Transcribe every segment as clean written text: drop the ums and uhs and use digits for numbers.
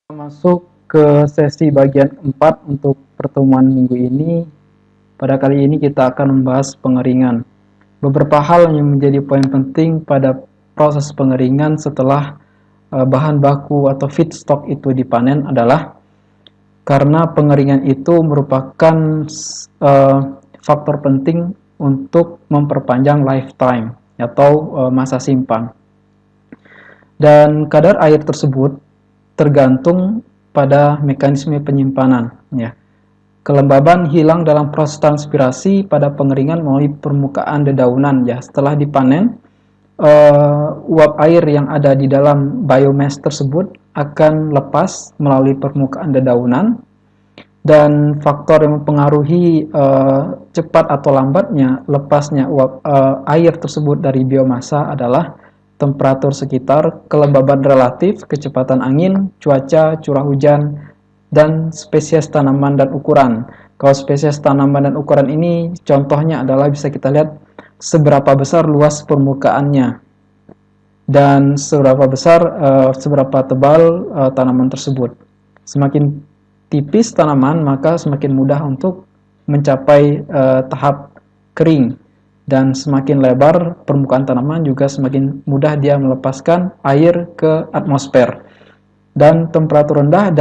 Masuk ke sesi bagian 4 untuk pertemuan minggu ini. Pada kali ini kita akan membahas pengeringan. Beberapa hal yang menjadi poin penting pada proses pengeringan setelah bahan baku atau feedstock itu dipanen adalah karena pengeringan itu merupakan faktor penting untuk memperpanjang lifetime atau masa simpan. Dan kadar air tersebut tergantung pada mekanisme penyimpanan. Ya. Kelembaban hilang dalam proses transpirasi pada pengeringan melalui permukaan dedaunan. Ya. Setelah dipanen, uap air yang ada di dalam biomass tersebut akan lepas melalui permukaan dedaunan, dan faktor yang mempengaruhi cepat atau lambatnya lepasnya uap air tersebut dari biomasa adalah temperatur sekitar, kelembaban relatif, kecepatan angin, cuaca, curah hujan, dan spesies tanaman dan ukuran. Kalau spesies tanaman dan ukuran ini contohnya adalah bisa kita lihat seberapa besar luas permukaannya dan seberapa tebal tanaman tersebut. Semakin tipis tanaman maka semakin mudah untuk mencapai tahap kering, dan semakin lebar permukaan tanaman juga semakin mudah dia melepaskan air ke atmosfer. Dan temperatur rendah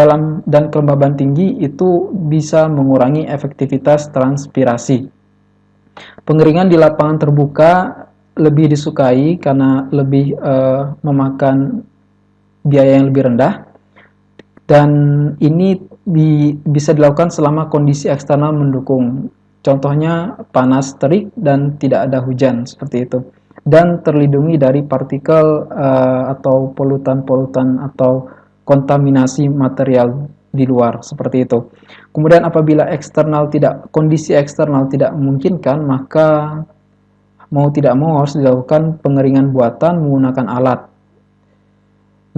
dan kelembaban tinggi itu bisa mengurangi efektivitas transpirasi. Pengeringan di lapangan terbuka lebih disukai karena lebih memakan biaya yang lebih rendah, dan ini bisa dilakukan selama kondisi eksternal mendukung. Contohnya panas terik dan tidak ada hujan, seperti itu. Dan terlindungi dari partikel atau polutan-polutan atau kontaminasi material di luar, seperti itu. Kemudian apabila kondisi eksternal tidak memungkinkan, maka mau tidak mau harus dilakukan pengeringan buatan menggunakan alat.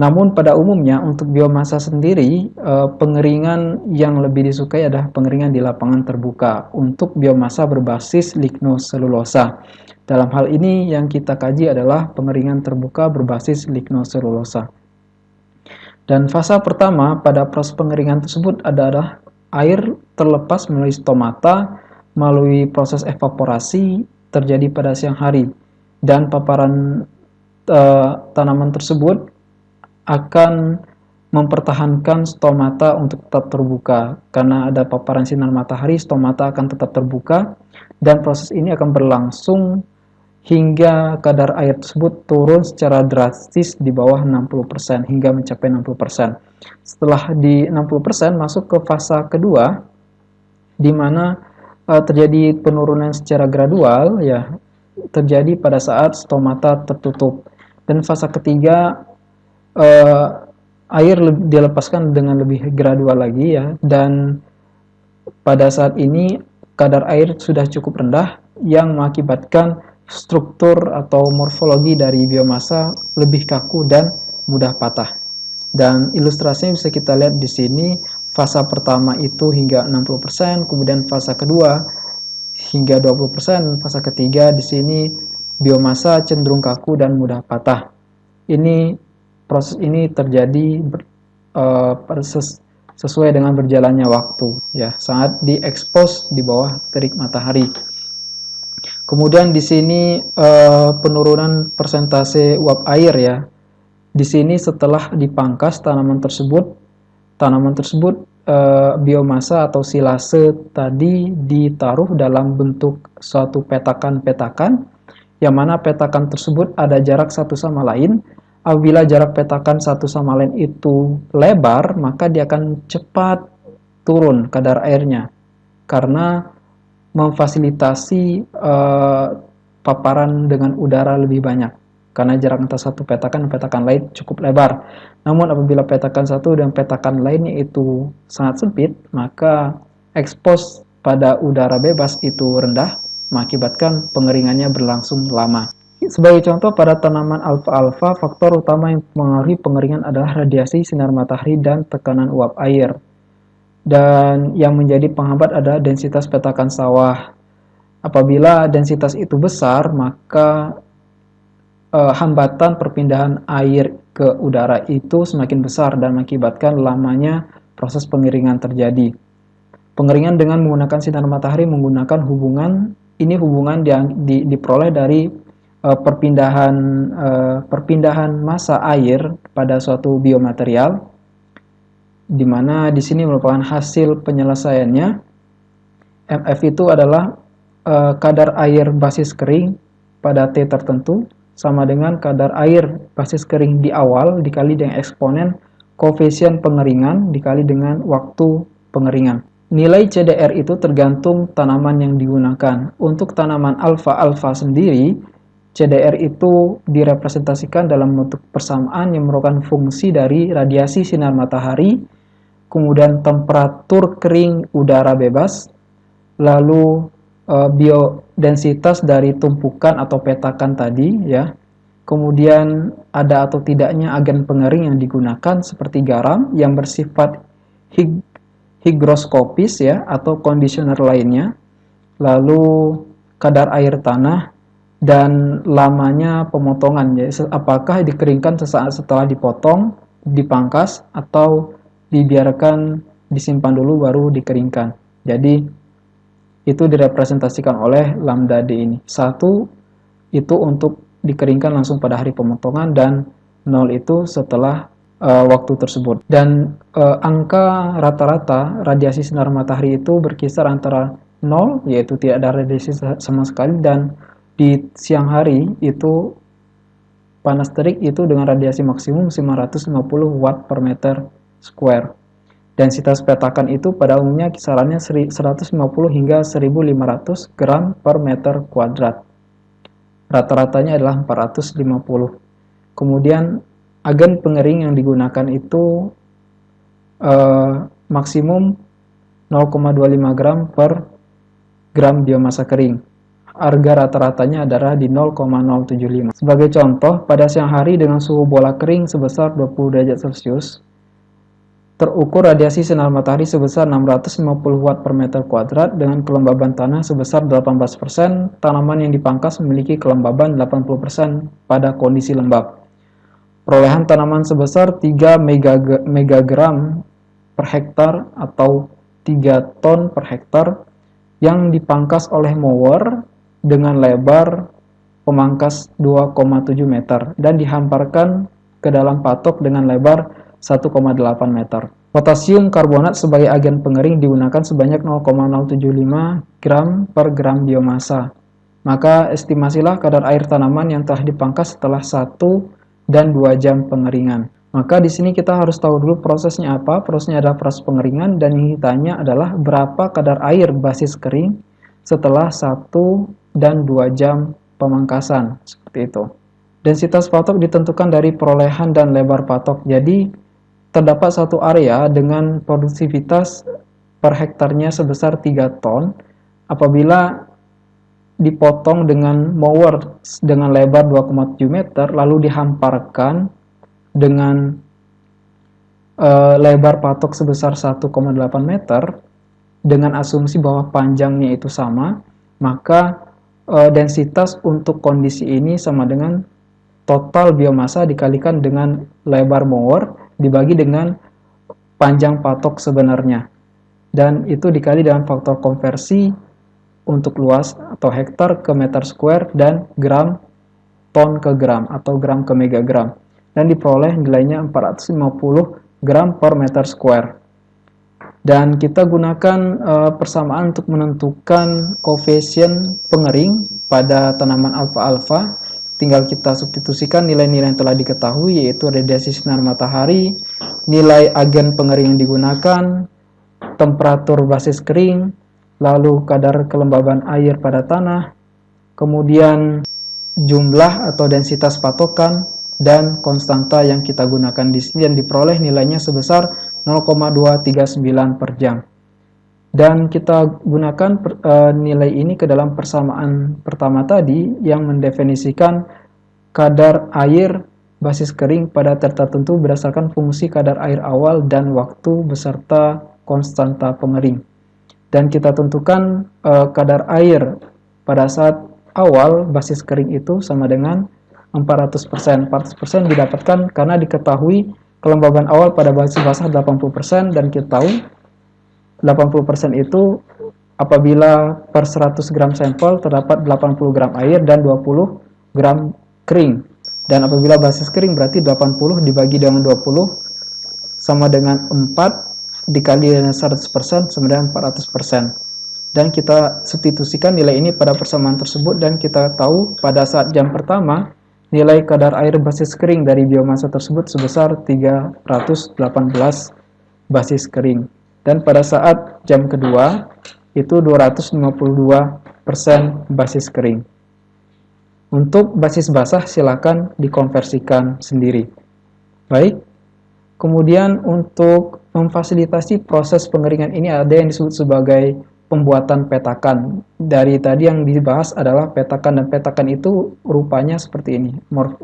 Namun pada umumnya untuk biomasa sendiri, pengeringan yang lebih disukai adalah pengeringan di lapangan terbuka untuk biomasa berbasis lignoselulosa. Dalam hal ini yang kita kaji adalah pengeringan terbuka berbasis lignoselulosa. Dan fase pertama pada proses pengeringan tersebut adalah air terlepas melalui stomata, melalui proses evaporasi terjadi pada siang hari, dan paparan tanaman tersebut akan mempertahankan stomata untuk tetap terbuka. Karena ada paparan sinar matahari, stomata akan tetap terbuka, dan proses ini akan berlangsung hingga kadar air tersebut turun secara drastis di bawah 60% hingga mencapai 60%. Setelah di 60% masuk ke fase kedua, di mana terjadi penurunan secara gradual, ya, terjadi pada saat stomata tertutup. Dan fase ketiga, air dilepaskan dengan lebih gradual lagi, ya, dan pada saat ini kadar air sudah cukup rendah yang mengakibatkan struktur atau morfologi dari biomasa lebih kaku dan mudah patah. Dan ilustrasinya bisa kita lihat di sini. Fase pertama itu hingga 60%, kemudian fase kedua hingga 20%, fase ketiga di sini biomasa cenderung kaku dan mudah patah. Proses ini terjadi sesuai dengan berjalannya waktu, ya, saat diekspos di bawah terik matahari. Kemudian di sini penurunan persentase uap air, ya. Di sini setelah dipangkas tanaman tersebut biomasa atau silase tadi ditaruh dalam bentuk suatu petakan-petakan, yang mana petakan tersebut ada jarak satu sama lain. Apabila jarak petakan satu sama lain itu lebar, maka dia akan cepat turun kadar airnya karena memfasilitasi paparan dengan udara lebih banyak, karena jarak antara satu petakan dan petakan lain cukup lebar. Namun apabila petakan satu dan petakan lainnya itu sangat sempit, maka ekspos pada udara bebas itu rendah, mengakibatkan pengeringannya berlangsung lama. Sebagai contoh, pada tanaman alfa-alfa, faktor utama yang mempengaruhi pengeringan adalah radiasi sinar matahari dan tekanan uap air. Dan yang menjadi penghambat adalah densitas petakan sawah. Apabila densitas itu besar, maka hambatan perpindahan air ke udara itu semakin besar dan mengakibatkan lamanya proses pengeringan terjadi. Pengeringan dengan menggunakan sinar matahari menggunakan hubungan diperoleh dari perpindahan massa air pada suatu biomaterial, di mana di sini merupakan hasil penyelesaiannya. MF itu adalah kadar air basis kering pada T tertentu sama dengan kadar air basis kering di awal dikali dengan eksponen koefisien pengeringan dikali dengan waktu pengeringan. Nilai CDR itu tergantung tanaman yang digunakan. Untuk tanaman alfa-alfa sendiri, CDR itu direpresentasikan dalam bentuk persamaan yang merupakan fungsi dari radiasi sinar matahari, kemudian temperatur kering udara bebas, lalu biodensitas dari tumpukan atau petakan tadi, ya. Kemudian ada atau tidaknya agen pengering yang digunakan seperti garam yang bersifat higroskopis, ya, atau kondisioner lainnya, lalu kadar air tanah dan lamanya pemotongan, ya, apakah dikeringkan sesaat setelah dipotong, dipangkas, atau dibiarkan disimpan dulu baru dikeringkan. Jadi itu direpresentasikan oleh lambda D ini. 1 itu untuk dikeringkan langsung pada hari pemotongan dan 0 itu setelah waktu tersebut. Dan angka rata-rata radiasi sinar matahari itu berkisar antara 0, yaitu tidak ada radiasi sama sekali, dan di siang hari itu panas terik itu dengan radiasi maksimum 950 watt per meter square. Densitas petakan itu pada umumnya kisarannya 150 hingga 1500 gram per meter kuadrat. Rata-ratanya adalah 450. Kemudian agen pengering yang digunakan itu maksimum 0,25 gram per gram biomasa kering. Harga rata-ratanya adalah di 0,075. Sebagai contoh, pada siang hari dengan suhu bola kering sebesar 20 derajat Celcius, terukur radiasi sinar matahari sebesar 650 watt per meter kuadrat dengan kelembaban tanah sebesar 18%. Tanaman yang dipangkas memiliki kelembaban 80% pada kondisi lembab. Perolehan tanaman sebesar 3 megagram per hektar atau 3 ton per hektar yang dipangkas oleh mower dengan lebar pemangkas 2,7 meter dan dihamparkan ke dalam patok dengan lebar 1,8 meter. Potasium karbonat sebagai agen pengering digunakan sebanyak 0,075 gram per gram biomasa. Maka estimasilah kadar air tanaman yang telah dipangkas setelah 1 dan 2 jam pengeringan. Maka di sini kita harus tahu dulu prosesnya apa. Prosesnya adalah proses pengeringan, dan yang ditanya adalah berapa kadar air basis kering setelah 1 dan 2 jam pemangkasan, seperti itu. Densitas patok ditentukan dari perolehan dan lebar patok. Jadi terdapat satu area dengan produktivitas per hektarnya sebesar 3 ton. Apabila dipotong dengan mower dengan lebar 2,7 meter lalu dihamparkan dengan lebar patok sebesar 1,8 meter dengan asumsi bahwa panjangnya itu sama, maka densitas untuk kondisi ini sama dengan total biomasa dikalikan dengan lebar mower dibagi dengan panjang patok sebenarnya, dan itu dikali dengan faktor konversi untuk luas atau hektar ke meter square dan gram ton ke gram atau gram ke megagram, dan diperoleh nilainya 450 gram per meter square. Dan kita gunakan persamaan untuk menentukan koefisien pengering pada tanaman alfa-alfa. Tinggal kita substitusikan nilai-nilai yang telah diketahui, yaitu radiasi sinar matahari, nilai agen pengering yang digunakan, temperatur basis kering, lalu kadar kelembaban air pada tanah, kemudian jumlah atau densitas patokan, dan konstanta yang kita gunakan di sini, dan diperoleh nilainya sebesar 0,239 per jam. Dan kita gunakan nilai ini ke dalam persamaan pertama tadi yang mendefinisikan kadar air basis kering pada tertentu berdasarkan fungsi kadar air awal dan waktu beserta konstanta pengering. Dan kita tentukan kadar air pada saat awal basis kering itu sama dengan 400%. 400% didapatkan karena diketahui kelembaban awal pada basis basah 80% dan kita tahu 80% itu apabila per 100 gram sampel terdapat 80 gram air dan 20 gram kering. Dan apabila basis kering berarti 80 dibagi dengan 20 sama dengan 4 dikali dengan 100% sama dengan 400%. Dan kita substitusikan nilai ini pada persamaan tersebut dan kita tahu pada saat jam pertama nilai kadar air basis kering dari biomasa tersebut sebesar 318 basis kering. Dan pada saat jam kedua itu 252% basis kering. Untuk basis basah silakan dikonversikan sendiri. Baik. Kemudian untuk memfasilitasi proses pengeringan ini ada yang disebut sebagai pembuatan petakan. Dari tadi yang dibahas adalah petakan, dan petakan itu rupanya seperti ini,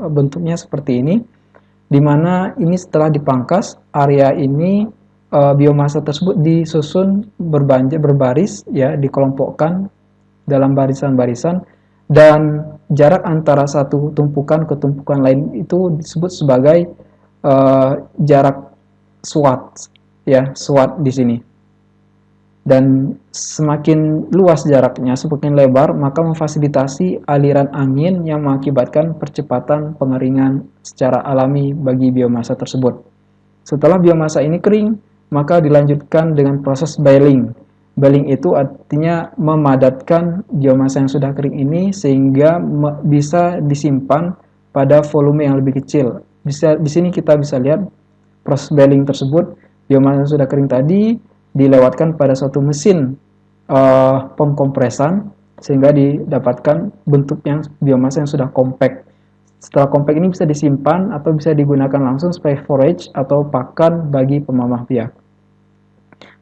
bentuknya seperti ini, di mana ini setelah dipangkas, area ini biomasa tersebut disusun berbaris, ya, dikelompokkan dalam barisan-barisan, dan jarak antara satu tumpukan ke tumpukan lain itu disebut sebagai jarak SWOT, ya, SWOT di sini. Dan semakin luas jaraknya, semakin lebar, maka memfasilitasi aliran angin yang mengakibatkan percepatan pengeringan secara alami bagi biomasa tersebut. Setelah biomasa ini kering, maka dilanjutkan dengan proses baling. Baling itu artinya memadatkan biomasa yang sudah kering ini sehingga bisa disimpan pada volume yang lebih kecil. Di sini kita bisa lihat proses baling tersebut, biomasa yang sudah kering tadi dilewatkan pada suatu mesin pengkompresan sehingga didapatkan bentuk yang biomasa yang sudah kompak. Setelah kompak ini bisa disimpan atau bisa digunakan langsung sebagai forage atau pakan bagi pemamah biak.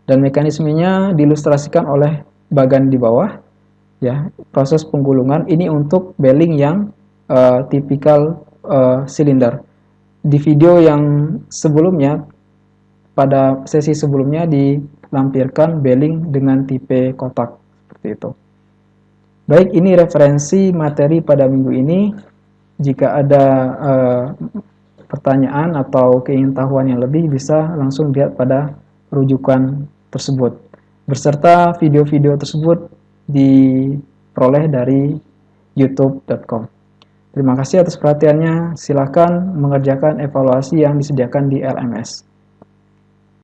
Dan mekanismenya diilustrasikan oleh bagan di bawah, ya, proses penggulungan ini untuk baling yang tipikal silinder. Di video yang sebelumnya, pada sesi sebelumnya dilampirkan baling dengan tipe kotak seperti itu. Baik, ini referensi materi pada minggu ini. Jika ada pertanyaan atau keingintahuan yang lebih, bisa langsung lihat pada rujukan tersebut. Beserta video-video tersebut diperoleh dari youtube.com. Terima kasih atas perhatiannya. Silakan mengerjakan evaluasi yang disediakan di LMS.